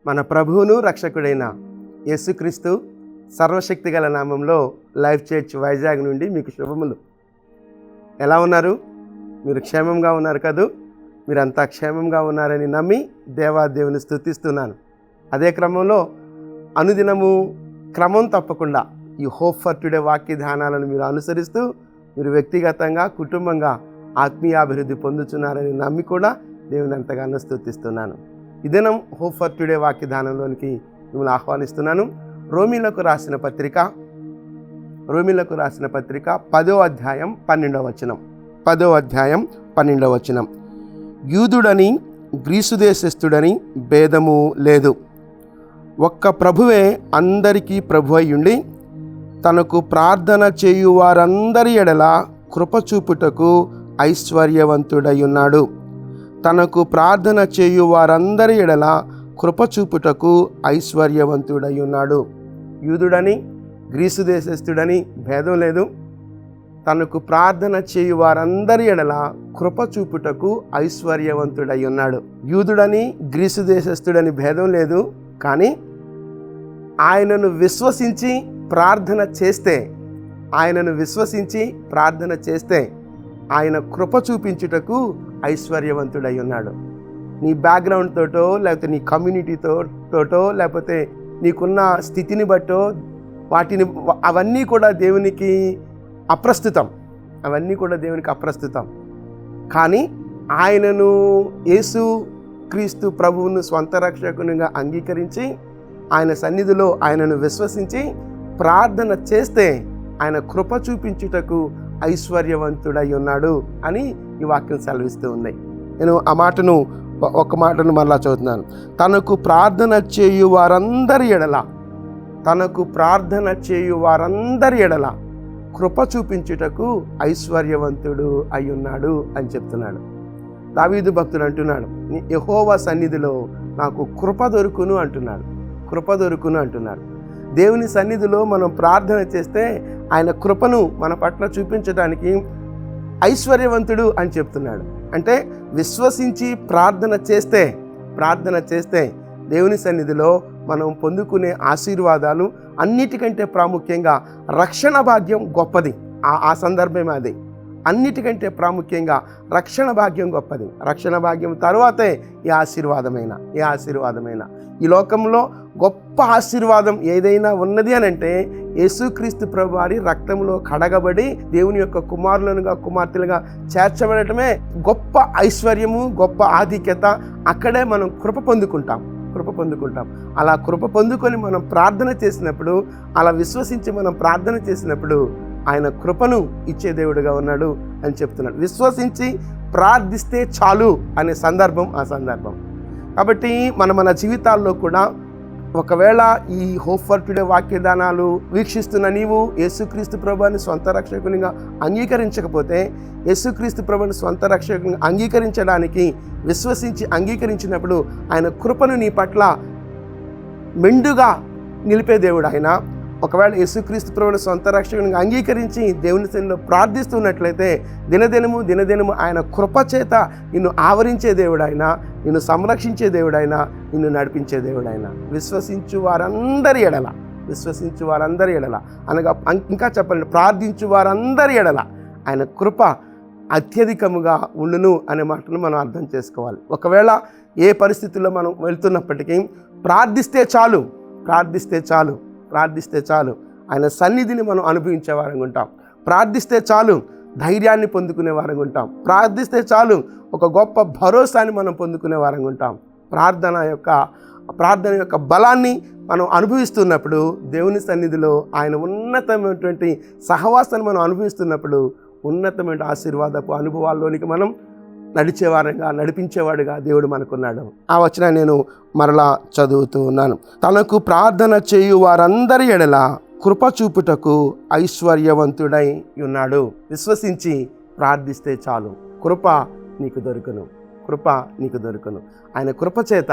మన ప్రభువును రక్షకుడైన యేసుక్రీస్తు సర్వశక్తి గల నామంలో లైఫ్ చర్చ్ వైజాగ్ నుండి మీకు శుభములు. ఎలా ఉన్నారు? మీరు క్షేమంగా ఉన్నారు కదూ? మీరంతా క్షేమంగా ఉన్నారని నమ్మి దేవాదేవుని స్తుతిస్తున్నాను. అదే క్రమంలో అనుదినము క్రమం తప్పకుండా ఈ హోప్ ఫర్ టుడే వాక్య ధ్యానాలను మీరు అనుసరిస్తూ మీరు వ్యక్తిగతంగా కుటుంబంగా ఆత్మీయాభివృద్ధి పొందుతున్నారని నమ్మి కూడా దేవుని ఎంతగానో స్తుతిస్తున్నాను. ఈ దినం హోప్ ఫర్ టుడే వాక్య ధ్యానంలోనికి మిమ్మల్ని ఆహ్వానిస్తున్నాను. రోమీలకు రాసిన పత్రిక 10వ అధ్యాయం 12వ వచనం. 10వ అధ్యాయం 12వ వచనం. యూదుడని గ్రీసు దేశస్థుడని భేదము లేదు, ఒక్క ప్రభువే అందరికీ ప్రభు అయ్యుండి తనకు ప్రార్థన చేయు వారందరి ఎడల కృప చూపుటకు ఐశ్వర్యవంతుడై ఉన్నాడు. తనకు ప్రార్థన చేయు వారందరి ఎడల కృప చూపుటకు ఐశ్వర్యవంతుడై ఉన్నాడు. యూదుడని గ్రీసు దేశస్థుడని భేదం లేదు, తనకు ప్రార్థన చేయు వారందరి ఎడల కృప చూపుటకు ఐశ్వర్యవంతుడై ఉన్నాడు. యూదుడని గ్రీసు దేశస్థుడని భేదం లేదు, కానీ ఆయనను విశ్వసించి ప్రార్థన చేస్తే ఆయన కృప చూపించుటకు ఐశ్వర్యవంతుడై ఉన్నాడు. నీ బ్యాక్గ్రౌండ్ తోటో లేకపోతే నీ కమ్యూనిటీతోటో లేకపోతే నీకున్న స్థితిని బట్టో అవన్నీ కూడా దేవునికి అప్రస్తుతం. కానీ ఆయనను యేసు క్రీస్తు ప్రభువును స్వంత రక్షకునిగా అంగీకరించి ఆయన సన్నిధిలో ఆయనను విశ్వసించి ప్రార్థన చేస్తే ఆయన కృప చూపించుటకు ఐశ్వర్యవంతుడై ఉన్నాడు అని ఈ వాక్యం సెలవిస్తూ ఉన్నాయి. నేను ఒక మాటను మరలా చదువుతున్నాను. తనకు ప్రార్థన చేయు వారందరి ఎడల కృప చూపించుటకు ఐశ్వర్యవంతుడు అయి ఉన్నాడు అని చెప్తున్నాడు. దావీదు భక్తుడు అంటున్నాడు, యెహోవా సన్నిధిలో నాకు కృప దొరుకును అంటున్నాడు. దేవుని సన్నిధిలో మనం ప్రార్థన చేస్తే ఆయన కృపను మన పట్ల చూపించడానికి ఐశ్వర్యవంతుడు అని చెప్తున్నాడు. అంటే విశ్వసించి ప్రార్థన చేస్తే దేవుని సన్నిధిలో మనం పొందుకునే ఆశీర్వాదాలు అన్నిటికంటే ప్రాముఖ్యంగా రక్షణ భాగ్యం గొప్పది. ఆ సందర్భమే అది. అన్నిటికంటే ప్రాముఖ్యంగా రక్షణ భాగ్యం గొప్పది. రక్షణ భాగ్యం తర్వాతే ఈ ఆశీర్వాదమైన ఈ లోకంలో గొప్ప ఆశీర్వాదం ఏదైనా ఉన్నది అని అంటే యేసుక్రీస్తు ప్రభువారి రక్తంలో కడగబడి దేవుని యొక్క కుమార్తెలుగా చేర్చబడటమే గొప్ప ఐశ్వర్యము, గొప్ప ఆధిక్యత. అక్కడే మనం కృప పొందుకుంటాం. అలా కృప పొందుకొని మనం ప్రార్థన చేసినప్పుడు, అలా విశ్వసించి మనం ప్రార్థన చేసినప్పుడు ఆయన కృపను ఇచ్చే దేవుడుగా ఉన్నాడు అని చెప్తున్నాడు. విశ్వసించి ప్రార్థిస్తే చాలు అనే సందర్భం ఆ సందర్భం. కాబట్టి మన జీవితాల్లో కూడా ఒకవేళ ఈ హోప్ ఫర్ టుడే వాక్యదానాలు వీక్షిస్తున్న నీవు యేసుక్రీస్తు ప్రభువుని సొంత రక్షకునిగా అంగీకరించకపోతే, యేసుక్రీస్తు ప్రభువుని సొంత రక్షకునిగా అంగీకరించడానికి విశ్వసించి అంగీకరించినప్పుడు ఆయన కృపను నీ పట్ల మెండుగా నిలిపే దేవుడు ఆయన. ఒకవేళ యేసుక్రీస్తు ప్రభువుని సొంత రక్షకునిగా అంగీకరించి దేవుని సన్నిధిలో ప్రార్థిస్తున్నట్లయితే దినదినము ఆయన కృపచేత నిన్ను ఆవరించే దేవుడైన, నిన్ను సంరక్షించే దేవుడైన, నిన్ను నడిపించే దేవుడైన. విశ్వసించు వారందరి ఎడల అనగా ఇంకా చెప్పండి, ప్రార్థించు వారందరి ఎడల ఆయన కృప అత్యధికముగా ఉండును అనే మాటను మనం అర్థం చేసుకోవాలి. ఒకవేళ ఏ పరిస్థితుల్లో మనం వెళ్తున్నప్పటికీ ప్రార్థిస్తే చాలు ఆయన సన్నిధిని మనం అనుభవించే వారంగా ఉంటాం. ప్రార్థిస్తే చాలు ధైర్యాన్ని పొందుకునే వారంగా ఉంటాం. ప్రార్థిస్తే చాలు ఒక గొప్ప భరోసాని మనం పొందుకునే వారంగా ఉంటాం. ప్రార్థన యొక్క బలాన్ని మనం అనుభవిస్తున్నప్పుడు, దేవుని సన్నిధిలో ఆయన ఉన్నతమైనటువంటి సహవాసాన్ని మనం అనుభవిస్తున్నప్పుడు ఉన్నతమైన ఆశీర్వాదపు అనుభవాల్లోనికి మనం నడిపించేవాడుగా దేవుడు మనకున్నాడు. ఆ వచనాన్ని నేను మరలా చదువుతూ ఉన్నాను. తనకు ప్రార్థన చేయు వారందరి ఎడల కృప చూపుటకు ఐశ్వర్యవంతుడై ఉన్నాడు. విశ్వసించి ప్రార్థిస్తే చాలు, కృప నీకు దొరుకును. ఆయన కృప చేత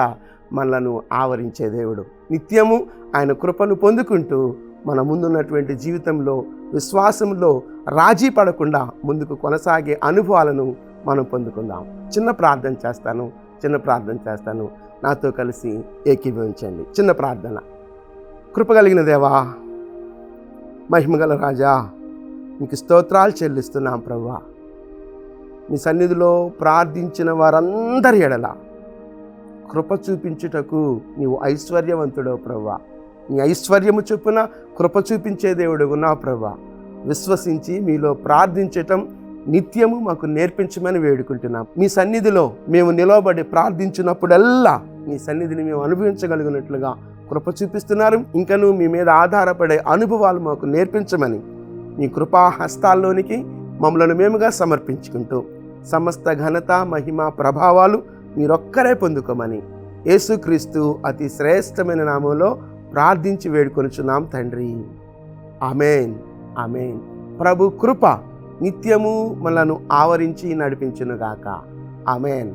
మనలను ఆవరించే దేవుడు. నిత్యము ఆయన కృపను పొందుకుంటూ మన ముందున్నటువంటి జీవితంలో విశ్వాసంలో రాజీ పడకుండా ముందుకు కొనసాగే అనుభవాలను మనం పొందుకుందాం. చిన్న ప్రార్థన చేస్తాను. నాతో కలిసి ఏకీభవించండి. చిన్న ప్రార్థన. కృపగలిగిన దేవా, మహిమగల రాజా, మీకు స్తోత్రాలు చెల్లిస్తున్నాం ప్రభువా. మీ సన్నిధిలో ప్రార్థించిన వారందరి ఎడల కృప చూపించుటకు నీవు ఐశ్వర్యవంతుడవు ప్రభువా. నీ ఐశ్వర్యము చొప్పున కృప చూపించే దేవుడు ఉన్నావు ప్రభువా. విశ్వసించి మీలో ప్రార్థించటం నిత్యము మాకు నేర్పించమని వేడుకుంటున్నాం. మీ సన్నిధిలో మేము నిలవబడి ప్రార్థించినప్పుడల్లా మీ సన్నిధిని మేము అనుభవించగలిగినట్లుగా కృప చూపిస్తున్నారు. ఇంకనూ మీ మీద ఆధారపడే అనుభవాలు మాకు నేర్పించమని మీ కృపా హస్తాల్లోనికి మమ్మలను మేముగా సమర్పించుకుంటూ సమస్త ఘనత, మహిమ, ప్రభావాలు మీరొక్కరే పొందుకోమని యేసుక్రీస్తు అతి శ్రేష్టమైన నామంలో ప్రార్థించి వేడుకొనుచున్నాం తండ్రి. ఆమేన్, ఆమేన్. ప్రభు కృప నిత్యము మనలను ఆవరించి నడిపించునుగాక. ఆమేన్.